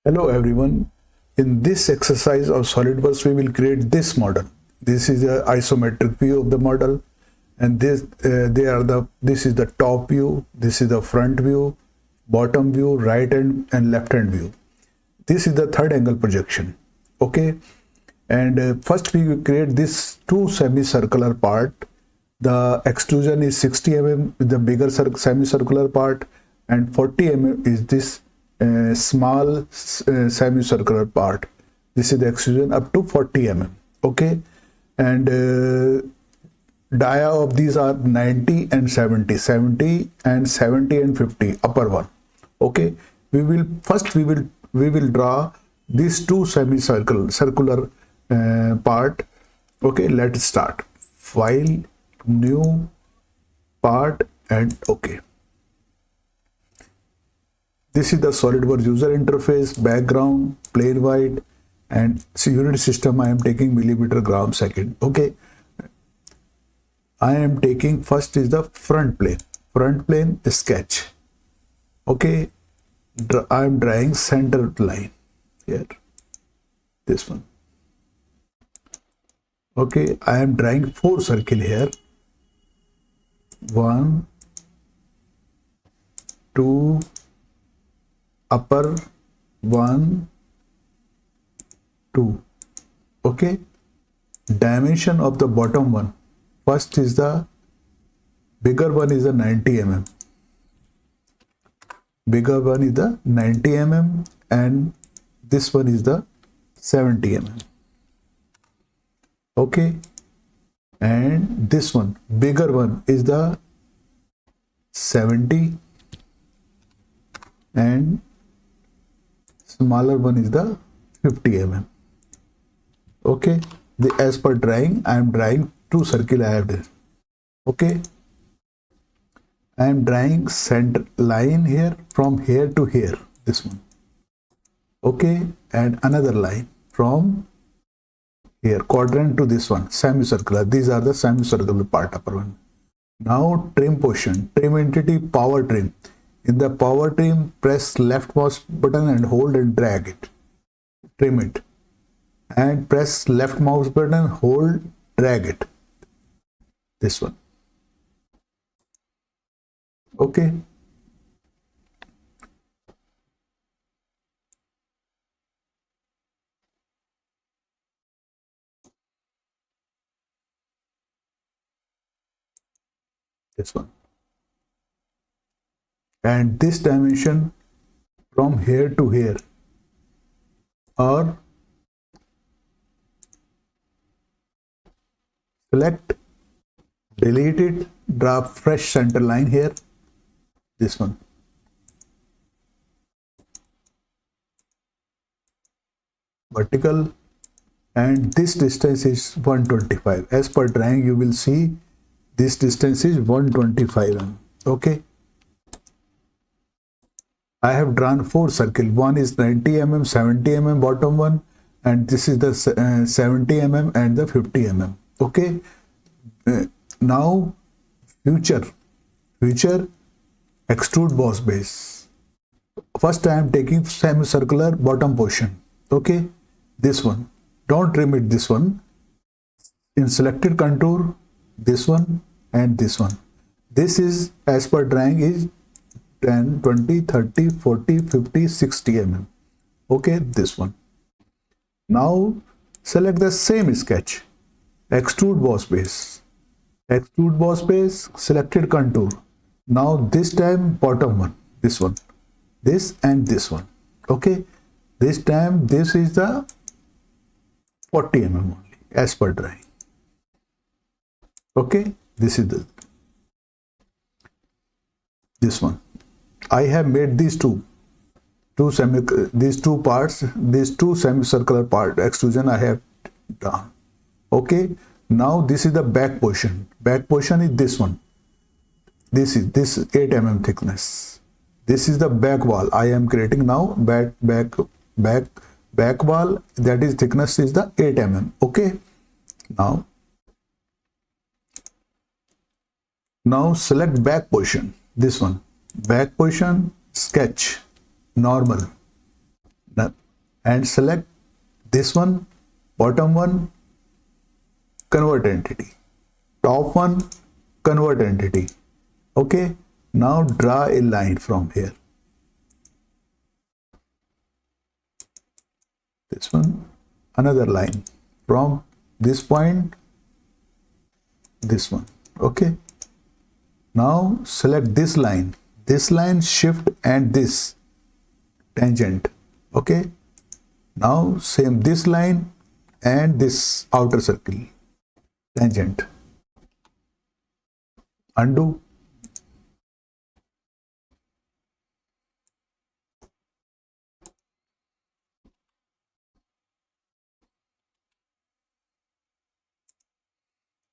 Hello everyone. In this exercise of SolidWorks, we will create this model. This is the isometric view of the model, and this is the top view. This is the front view, bottom view, right and left hand view. This is the third angle projection. Okay, and first we will create this two semicircular part. The extrusion is 60 mm with the bigger semicircular part, and 40 mm is this small semicircular part. This is the extrusion up to 40 mm. Okay, and dia of these are 90 and 70 and 50 upper one. Okay, we will draw these two circular part. Okay, let's start. File, new, part, and okay. This is the SolidWorks user interface, background, plain white, and unit system. I am taking millimeter gram second. Okay. I am taking first is the front plane sketch. Okay. I am drawing center line here. This one. Okay. I am drawing 4 circle here. 1, 2, upper 1, 2. Okay, dimension of the bottom one, first is the bigger one is the 90 mm. Bigger one is the 90 mm, and this one is the 70 mm. Okay, and this one bigger one is the 70, and smaller one is the 50 mm. Okay, as per drawing, I am drawing 2 circle I have there. Okay, I am drawing center line here from here to here, this one. Okay, and another line from here, quadrant to this one, semicircular. These are the semicircular part, upper one. Now trim portion, trim entity, power trim. In the power trim, press left mouse button and hold and drag it. Trim it. And press left mouse button, hold, drag it. This one. Okay. This one. And this dimension from here to here, or select, delete it, draw fresh center line here, this one. Vertical, and this distance is 125. As per drawing, you will see this distance is 125 mm. Okay. I have drawn 4 circle. One is 90 mm, 70 mm bottom one, and this is the 70 mm and the 50 mm. Okay. Now future extrude boss base. First I am taking semicircular bottom portion. Okay, this one. Don't trim it. This one. In selected contour, this one and this one. This is as per drawing is 10, 20, 30, 40, 50, 60 mm. Okay, this one. Now select the same sketch. Extrude boss base. Extrude boss base, selected contour. Now this time bottom one. This one. This and this one. Okay. This time this is the 40 mm only as per drawing. Okay. This is this one. I have made these two parts, these two semicircular part extrusion I have done. Okay, now this is the back portion. Back portion is this one. This is 8 mm thickness. This is the back wall I am creating now. Back wall, that is thickness is the 8 mm. Okay, now select back portion. This one. Back portion, sketch, normal. and select this one, bottom one, convert entity, top one, convert entity. Okay, now draw a line from here. This one, another line from this point, this one. Okay, now select this line, shift and this tangent. Okay, now same this line and this outer circle, tangent. Undo.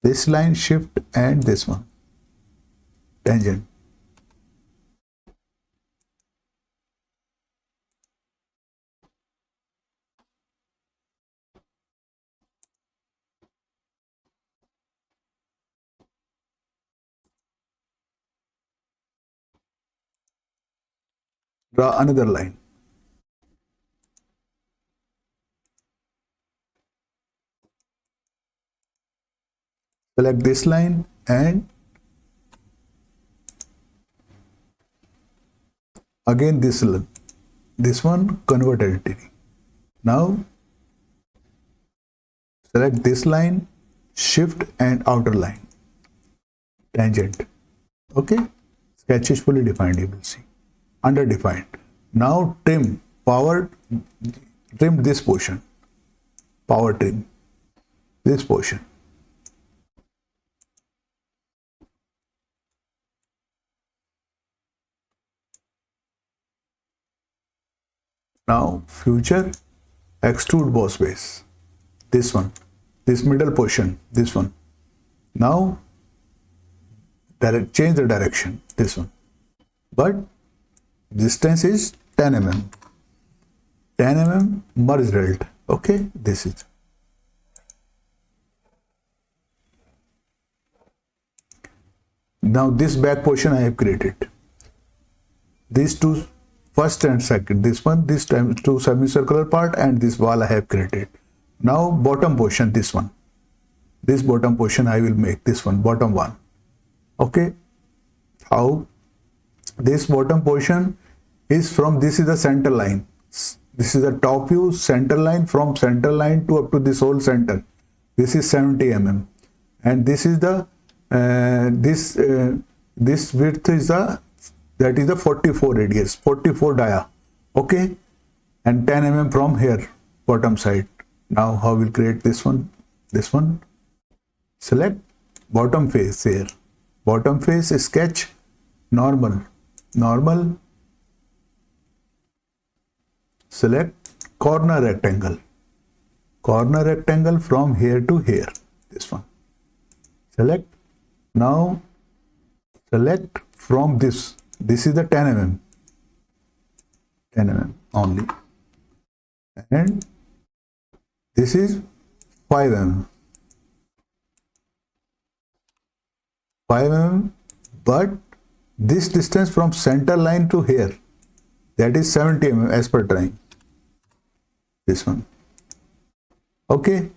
This line, shift and this one, tangent. Draw another line. Select this line and again this one, convert entity. Now select this line, shift and outer line, tangent. Okay, sketch is fully defined, you will see. Under defined. Now trim, power, trim this portion, power trim this portion. Now future, extrude boss base, this one, this middle portion, this one. Now change the direction, this one, but distance is 10 mm, 10 mm merge delt. Okay, this is. Now this back portion I have created. These two, first and second, this one, this time two semicircular part and this wall I have created. Now bottom portion, this one, this bottom portion I will make, this one, bottom one. Okay, how? This bottom portion is from, this is the center line, this is the top view, center line, from center line to up to this whole center, this is 70 mm, and this is the this width is the, that is the 44 radius, 44 dia. Okay, and 10 mm from here, bottom side. Now how we'll create this one, select bottom face here, bottom face, sketch normal, select corner rectangle from here to here, this one, select. Now select from this is the 10 mm only, and this is 5 mm, but this distance from center line to here, that is 70 mm as per drawing, this one. Okay,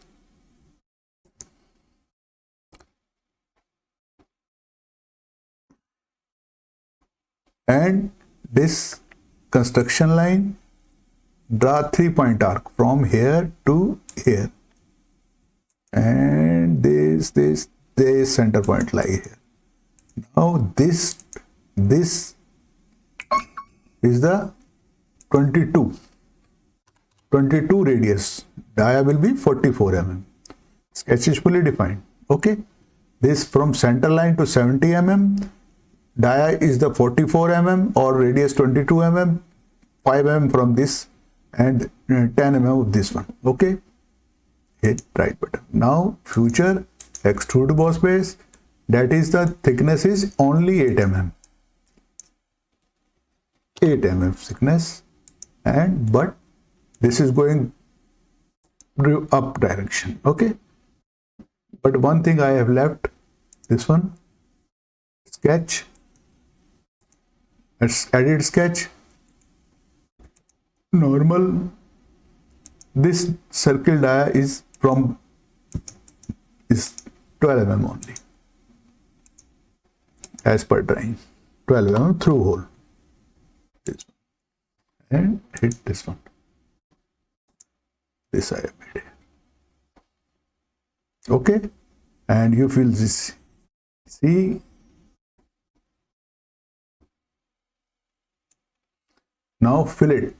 and this construction line, draw 3-point arc from here to here, and this center point lie here. Now this is the 22 radius, dia will be 44 mm. Sketch is fully defined. Okay, this from center line to 70 mm, dia is the 44 mm or radius 22 mm, 5 mm from this and 10 mm of this one. Okay, hit right button. Now future extrude boss base, that is the thickness is only 8 mm, 8 mm thickness, and but this is going up direction. Okay, but one thing I have left, this one, sketch, let's edit sketch, normal, this circle dia is from is 12 mm only, as per drawing. 12 mm through hole, this one, and hit this one. This I have made. Okay, and you feel this. See, now fillet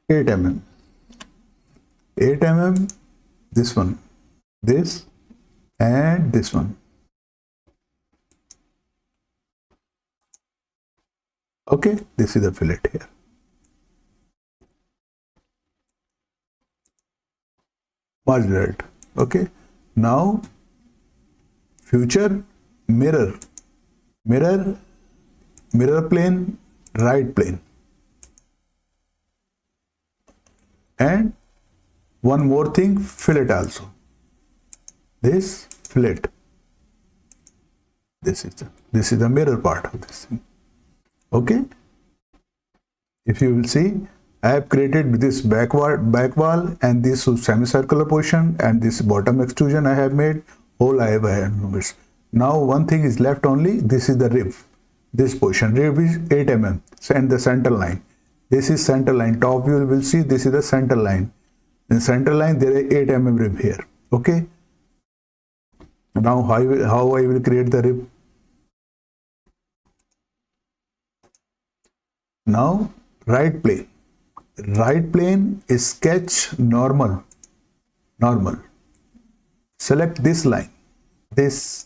8 mm, 8 mm, this one, this, and this one. Okay, this is the fillet here. Margin. Okay, now future mirror plane, right plane, and one more thing, fillet also. This fillet, this is the mirror part of this thing. Okay, if you will see, I have created this back wall and this semicircular portion, and this bottom extrusion I have made, whole I have numbers. Now one thing is left only, this is the rib. This portion, rib is 8 mm, and the center line. This is center line. Top view you will see, this is the center line. In center line there is 8 mm rib here. Okay. Now how I will create the rib? Now right plane. Right plane is sketch normal. Select this line, this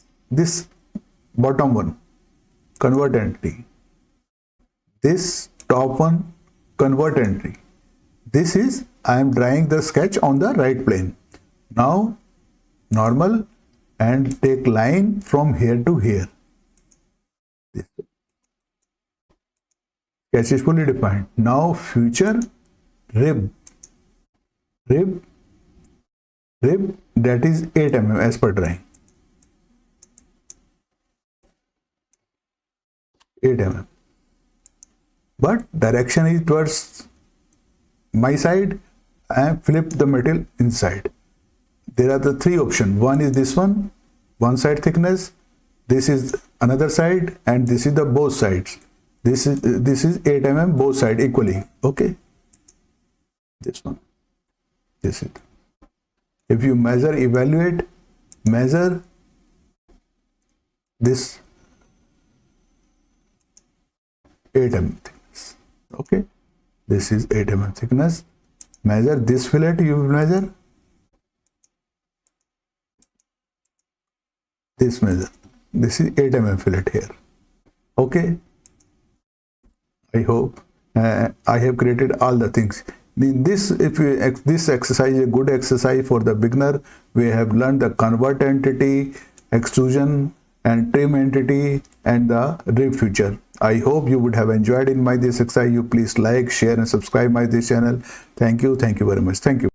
bottom one, convert entry. This top one, convert entry. This is, I am drawing the sketch on the right plane. Now normal, and take line from here to here. This sketch is fully defined. Now future rib, that is 8 mm as per drawing. 8 mm. But direction is towards my side. I have flipped the material inside. There are the three options. One is this one side thickness. This is another side, and this is the both sides. This is 8 mm both side equally. Okay. This one. This is. If you measure, evaluate, measure this 8 mm thickness. Okay. This is 8 mm thickness. Measure this fillet, you measure. This measure. This is 8 mm fillet here. Okay. I hope I have created all the things. In this, this exercise is a good exercise for the beginner. We have learned the convert entity, extrusion, and trim entity, and the rib feature. I hope you would have enjoyed in this exercise. You please like, share, and subscribe my this channel. Thank you very much. Thank you.